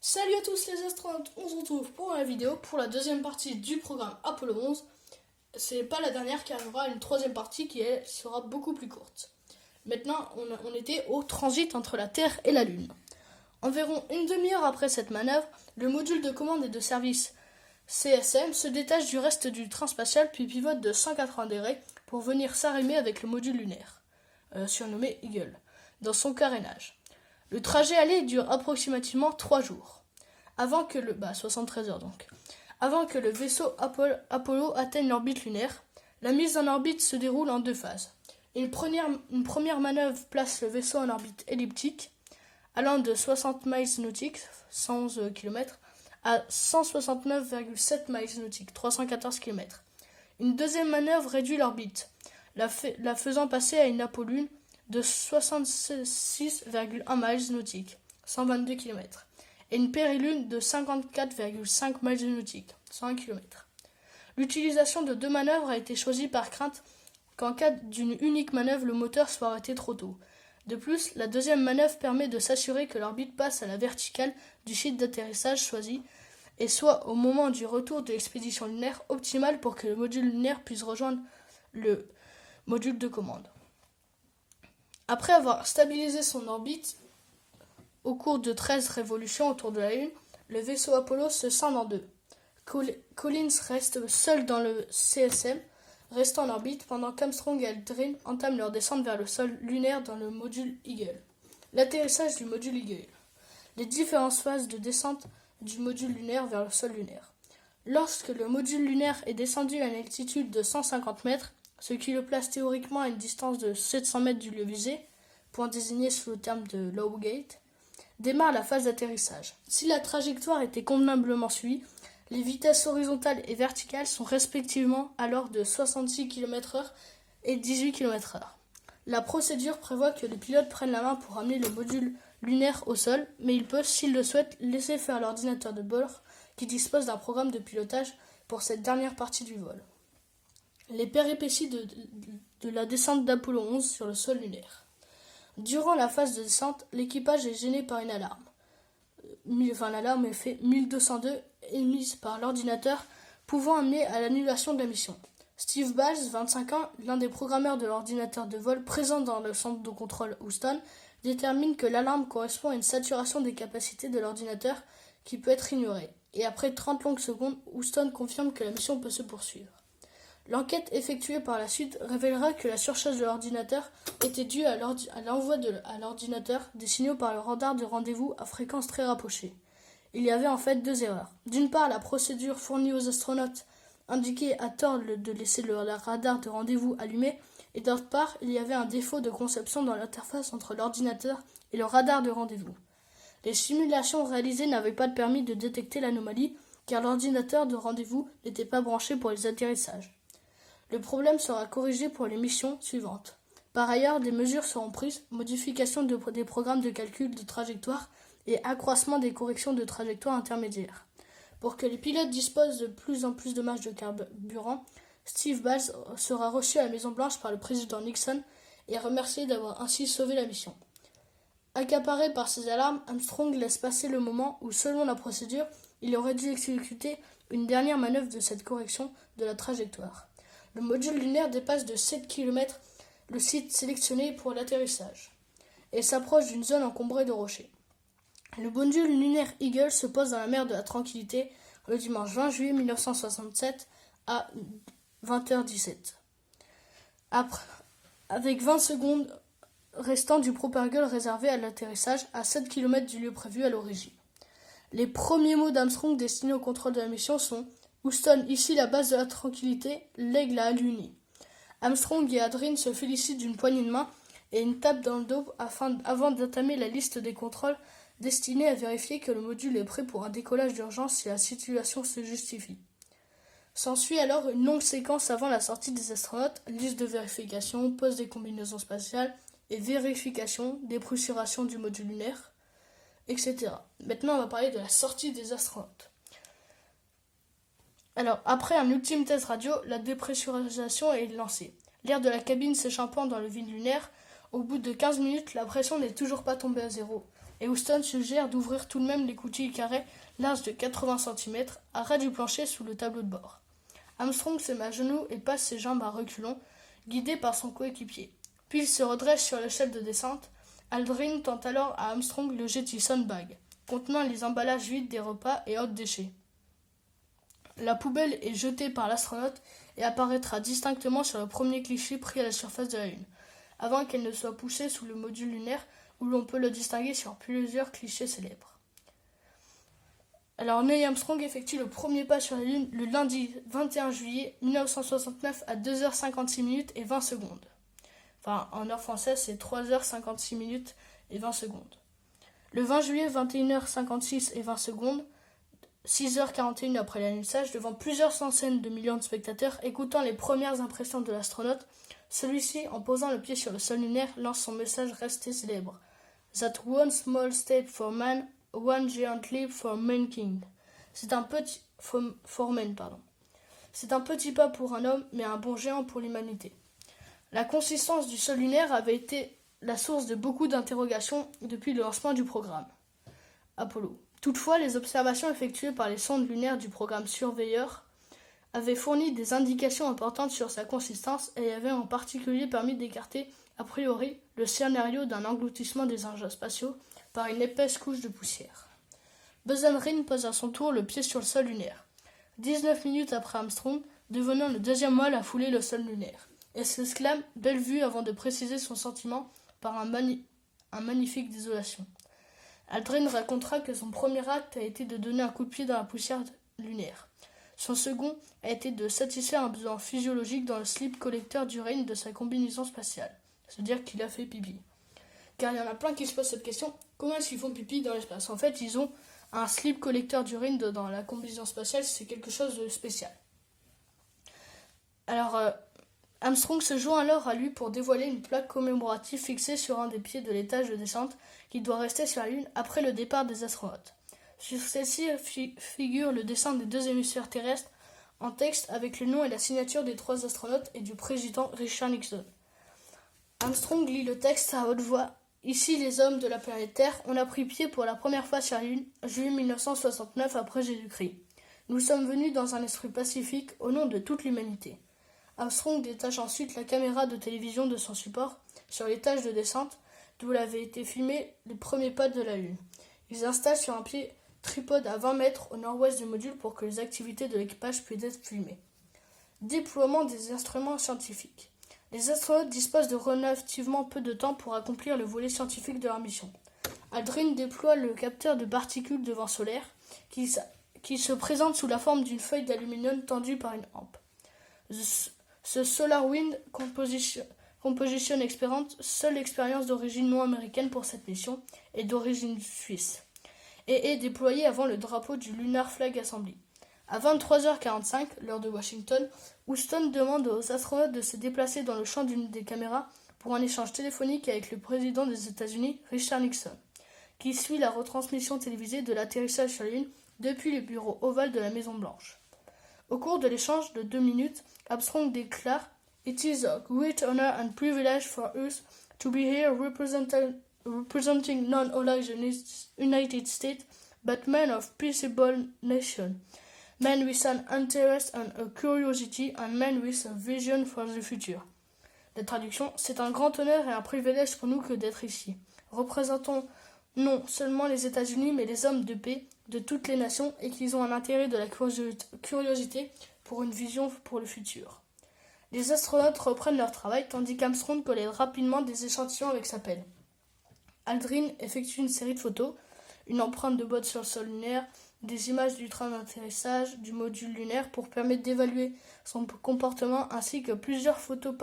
Salut à tous les astronautes, on se retrouve pour la vidéo pour la deuxième partie du programme Apollo 11. C'est pas la dernière car il y aura une troisième partie qui elle sera beaucoup plus courte. Maintenant, on était au transit entre la Terre et la Lune. Environ une demi-heure après cette manœuvre, le module de commande et de service CSM se détache du reste du train spatial puis pivote de 180 degrés pour venir s'arrimer avec le module lunaire, surnommé Eagle, dans son carénage. Le trajet aller dure approximativement 3 jours, avant que 73 heures donc. Avant que le vaisseau Apollo atteigne l'orbite lunaire, la mise en orbite se déroule en deux phases. Une première manœuvre place le vaisseau en orbite elliptique, allant de 60 miles nautiques, 111 km, à 169,7 miles nautiques, 314 km. Une deuxième manœuvre réduit l'orbite, la faisant passer à une apolune de 66,1 miles nautiques, 122 km, et une périlune de 54,5 miles nautiques, 101 km. L'utilisation de deux manœuvres a été choisie par crainte qu'en cas d'une unique manœuvre, le moteur soit arrêté trop tôt. De plus, la deuxième manœuvre permet de s'assurer que l'orbite passe à la verticale du site d'atterrissage choisi et soit au moment du retour de l'expédition lunaire optimale pour que le module lunaire puisse rejoindre le module de commande. Après avoir stabilisé son orbite au cours de 13 révolutions autour de la Lune, le vaisseau Apollo se scinde en deux. Collins reste seul dans le CSM, restant en orbite, pendant qu'Armstrong et Aldrin entament leur descente vers le sol lunaire dans le module Eagle. L'atterrissage du module Eagle. Les différentes phases de descente du module lunaire vers le sol lunaire. Lorsque le module lunaire est descendu à une altitude de 150 mètres, ce qui le place théoriquement à une distance de 700 mètres du lieu visé, point désigné sous le terme de low gate, démarre la phase d'atterrissage. Si la trajectoire était convenablement suivie, les vitesses horizontales et verticales sont respectivement alors de 66 km/h et 18 km/h. La procédure prévoit que les pilotes prennent la main pour amener le module lunaire au sol, mais ils peuvent, s'ils le souhaitent, laisser faire l'ordinateur de bord qui dispose d'un programme de pilotage pour cette dernière partie du vol. Les péripéties de la descente d'Apollo 11 sur le sol lunaire. Durant la phase de descente, l'équipage est gêné par une alarme. L'alarme est fait 1202 émise par l'ordinateur, pouvant amener à l'annulation de la mission. Steve Balls, 25 ans, l'un des programmeurs de l'ordinateur de vol présent dans le centre de contrôle Houston, détermine que l'alarme correspond à une saturation des capacités de l'ordinateur qui peut être ignorée. Et après 30 longues secondes, Houston confirme que la mission peut se poursuivre. L'enquête effectuée par la suite révélera que la surcharge de l'ordinateur était due à l'envoi à l'ordinateur des signaux par le radar de rendez-vous à fréquence très rapprochée. Il y avait en fait deux erreurs. D'une part, la procédure fournie aux astronautes indiquait à tort de laisser le radar de rendez-vous allumé, et d'autre part, il y avait un défaut de conception dans l'interface entre l'ordinateur et le radar de rendez-vous. Les simulations réalisées n'avaient pas permis de détecter l'anomalie, car l'ordinateur de rendez-vous n'était pas branché pour les atterrissages. Le problème sera corrigé pour les missions suivantes. Par ailleurs, des mesures seront prises, modification des programmes de calcul de trajectoire et accroissement des corrections de trajectoire intermédiaires. Pour que les pilotes disposent de plus en plus de marge de carburant, Steve Balls sera reçu à la Maison-Blanche par le président Nixon et remercié d'avoir ainsi sauvé la mission. Accaparé par ces alarmes, Armstrong laisse passer le moment où, selon la procédure, il aurait dû exécuter une dernière manœuvre de cette correction de la trajectoire. Le module lunaire dépasse de 7 km le site sélectionné pour l'atterrissage et s'approche d'une zone encombrée de rochers. Le module lunaire Eagle se pose dans la mer de la Tranquillité le dimanche 20 juillet 1967 à 20h17. Avec 20 secondes restant du propeller réservé à l'atterrissage à 7 km du lieu prévu à l'origine. Les premiers mots d'Armstrong destinés au contrôle de la mission sont « Houston, ici la base de la Tranquillité, l'aigle a alluni ». Armstrong et Aldrin se félicitent d'une poignée de main et une tape dans le dos avant d'entamer la liste des contrôles destinés à vérifier que le module est prêt pour un décollage d'urgence si la situation se justifie. S'ensuit alors une longue séquence avant la sortie des astronautes, liste de vérification, pose des combinaisons spatiales et vérification, dépressuration du module lunaire, etc. Maintenant, on va parler de la sortie des astronautes. Alors, après un ultime test radio, la dépressurisation est lancée. L'air de la cabine s'échappant dans le vide lunaire, au bout de 15 minutes, la pression n'est toujours pas tombée à zéro et Houston suggère d'ouvrir tout de même l'écoutille carrée large de 80 cm à ras du plancher sous le tableau de bord. Armstrong se met à genoux et passe ses jambes à reculons, guidé par son coéquipier. Puis il se redresse sur l'échelle de descente. Aldrin tend alors à Armstrong le Jettison Bag, contenant les emballages vides des repas et autres déchets. La poubelle est jetée par l'astronaute et apparaîtra distinctement sur le premier cliché pris à la surface de la Lune, avant qu'elle ne soit poussée sous le module lunaire où l'on peut le distinguer sur plusieurs clichés célèbres. Alors Neil Armstrong effectue le premier pas sur la Lune le lundi 21 juillet 1969 à 2h56 et 20 secondes. Enfin, en heure française, c'est 3h56 et 20 secondes. Le 20 juillet, 21h56 et 20 secondes, 6h41 après l'alunissage, devant plusieurs centaines de millions de spectateurs écoutant les premières impressions de l'astronaute, celui-ci, en posant le pied sur le sol lunaire, lance son message resté célèbre. That one small step for man, one giant leap for mankind. C'est un petit pas pour un homme, mais un bond géant pour l'humanité. La consistance du sol lunaire avait été la source de beaucoup d'interrogations depuis le lancement du programme Apollo. Toutefois, les observations effectuées par les sondes lunaires du programme Surveyor avaient fourni des indications importantes sur sa consistance et avaient en particulier permis d'écarter, a priori, le scénario d'un engloutissement des engins spatiaux par une épaisse couche de poussière. Buzz Aldrin pose à son tour le pied sur le sol lunaire, 19 minutes après Armstrong, devenant le deuxième homme à fouler le sol lunaire, et s'exclame « Belle vue » avant de préciser son sentiment par un magnifique désolation. Aldrin racontera que son premier acte a été de donner un coup de pied dans la poussière lunaire. Son second a été de satisfaire un besoin physiologique dans le slip collecteur d'urine de sa combinaison spatiale, c'est-à-dire qu'il a fait pipi. Car il y en a plein qui se posent cette question, comment est-ce qu'ils font pipi dans l'espace ? En fait, ils ont un slip collecteur d'urine dans la combinaison spatiale, c'est quelque chose de spécial. Alors, Armstrong se joint alors à lui pour dévoiler une plaque commémorative fixée sur un des pieds de l'étage de descente qui doit rester sur la Lune après le départ des astronautes. Sur celle-ci figure le dessin des deux hémisphères terrestres en texte avec le nom et la signature des 3 astronautes et du président Richard Nixon. Armstrong lit le texte à haute voix. Ici, les hommes de la planète Terre, on a pris pied pour la première fois sur la Lune, juillet 1969 après Jésus-Christ. Nous sommes venus dans un esprit pacifique au nom de toute l'humanité. Armstrong détache ensuite la caméra de télévision de son support sur l'étage de descente d'où avaient été filmés les premiers pas de la Lune. Ils installent sur un pied tripode à 20 mètres au nord-ouest du module pour que les activités de l'équipage puissent être filmées. Déploiement des instruments scientifiques. Les astronautes disposent de relativement peu de temps pour accomplir le volet scientifique de leur mission. Aldrin déploie le capteur de particules de vent solaire qui se présente sous la forme d'une feuille d'aluminium tendue par une hampe. Ce Solar Wind Composition Experiment, seule expérience d'origine non américaine pour cette mission, est d'origine suisse, et est déployé avant le drapeau du Lunar Flag Assembly. À 23h45, l'heure de Washington, Houston demande aux astronautes de se déplacer dans le champ d'une des caméras pour un échange téléphonique avec le président des États-Unis, Richard Nixon, qui suit la retransmission télévisée de l'atterrissage sur la Lune depuis le bureau ovale de la Maison-Blanche. Au cours de l'échange de 2 minutes, Armstrong déclare « It is a great honor and privilege for us to be here representing not only the United States, but men of peaceable nation, men with an interest and a curiosity, and men with a vision for the future. » La traduction, c'est un grand honneur et un privilège pour nous que d'être ici. Représentons non seulement les États-Unis, mais les hommes de paix de toutes les nations et qu'ils ont un intérêt de la curiosité pour une vision pour le futur. Les astronautes reprennent leur travail tandis qu'Armstrong collecte rapidement des échantillons avec sa pelle. Aldrin effectue une série de photos, une empreinte de botte sur le sol lunaire, des images du train d'atterrissage du module lunaire pour permettre d'évaluer son comportement ainsi que plusieurs photos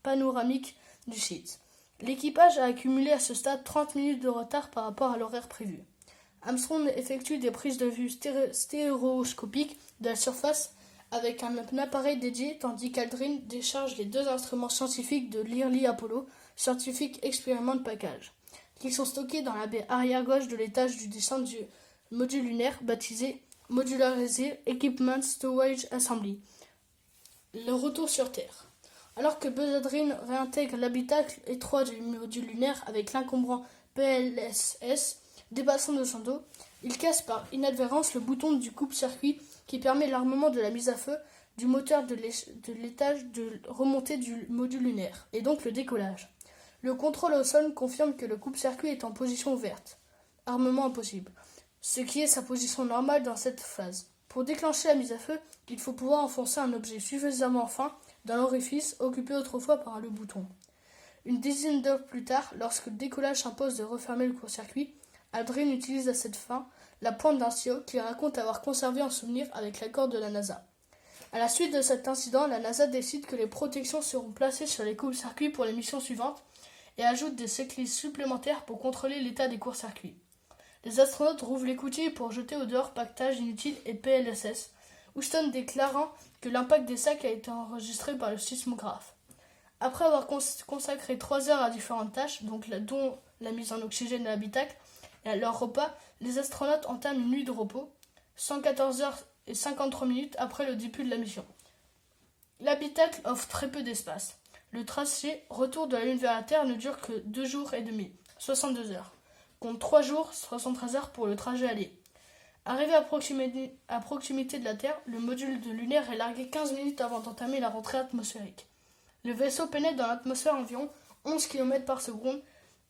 panoramiques du site. L'équipage a accumulé à ce stade 30 minutes de retard par rapport à l'horaire prévu. Armstrong effectue des prises de vue stéréoscopiques de la surface avec un appareil dédié tandis qu'Aldrin décharge les 2 instruments scientifiques de l'Early Apollo Scientific Experiment Package, qui sont stockés dans la baie arrière-gauche de l'étage du descente du module lunaire baptisé Modularized Equipment Storage Assembly. Le retour sur Terre. Alors que Buzz Aldrin réintègre l'habitacle étroit du module lunaire avec l'encombrant PLSS dépassant de son dos, il casse par inadvertance le bouton du coupe-circuit qui permet l'armement de la mise à feu du moteur de l'étage de remontée du module lunaire, et donc le décollage. Le contrôle au sol confirme que le coupe-circuit est en position ouverte. Armement impossible, ce qui est sa position normale dans cette phase. Pour déclencher la mise à feu, il faut pouvoir enfoncer un objet suffisamment fin dans l'orifice occupé autrefois par le bouton. Une dizaine d'heures plus tard, lorsque le décollage s'impose de refermer le court-circuit, Aldrin utilise à cette fin la pointe d'un stylo qu'il raconte avoir conservé en souvenir avec l'accord de la NASA. À la suite de cet incident, la NASA décide que les protections seront placées sur les coupe-circuits pour les missions suivantes et ajoute des checklists supplémentaires pour contrôler l'état des courts-circuits. Les astronautes rouvrent l'écoutille pour jeter au dehors pactage inutile et PLSS, Houston déclarant que l'impact des sacs a été enregistré par le sismographe. Après avoir consacré 3 heures à différentes tâches, dont la mise en oxygène de l'habitacle et à leur repas, les astronautes entament une nuit de repos, 114 heures et 53 minutes après le début de la mission. L'habitacle offre très peu d'espace. Le trajet retour de la Lune vers la Terre ne dure que 2 jours et demi, 62 heures, contre 3 jours, 73 heures pour le trajet aller. Arrivé à proximité de la Terre, le module lunaire est largué 15 minutes avant d'entamer la rentrée atmosphérique. Le vaisseau pénètre dans l'atmosphère environ 11 km par seconde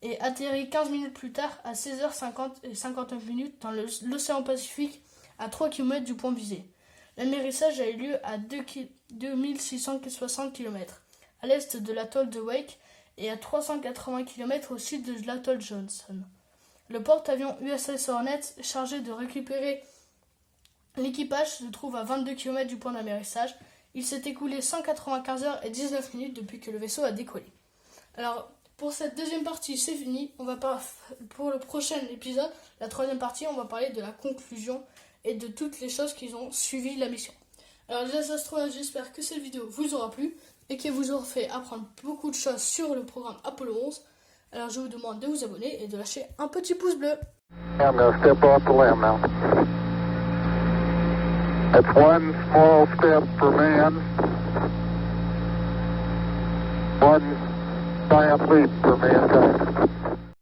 et atterrit 15 minutes plus tard à 16h50 et 59 minutes dans l'océan Pacifique à 3 km du point visé. L'amérissage a eu lieu à 2660 km à l'est de l'atoll de Wake et à 380 km au sud de l'atoll Johnson. Le porte-avions USS Hornet chargé de récupérer l'équipage se trouve à 22 km du point d'amérissage. Il s'est écoulé 195 heures et 19 minutes depuis que le vaisseau a décollé. Alors, pour cette deuxième partie, c'est fini. Pour le prochain épisode, la troisième partie, on va parler de la conclusion et de toutes les choses qui ont suivi la mission. Alors, les astronautes, j'espère que cette vidéo vous aura plu et que vous aura fait apprendre beaucoup de choses sur le programme Apollo 11. Alors, je vous demande de vous abonner et de lâcher un petit pouce bleu. I'm going to step off the limb now. That's one small step for man, one giant leap for mankind.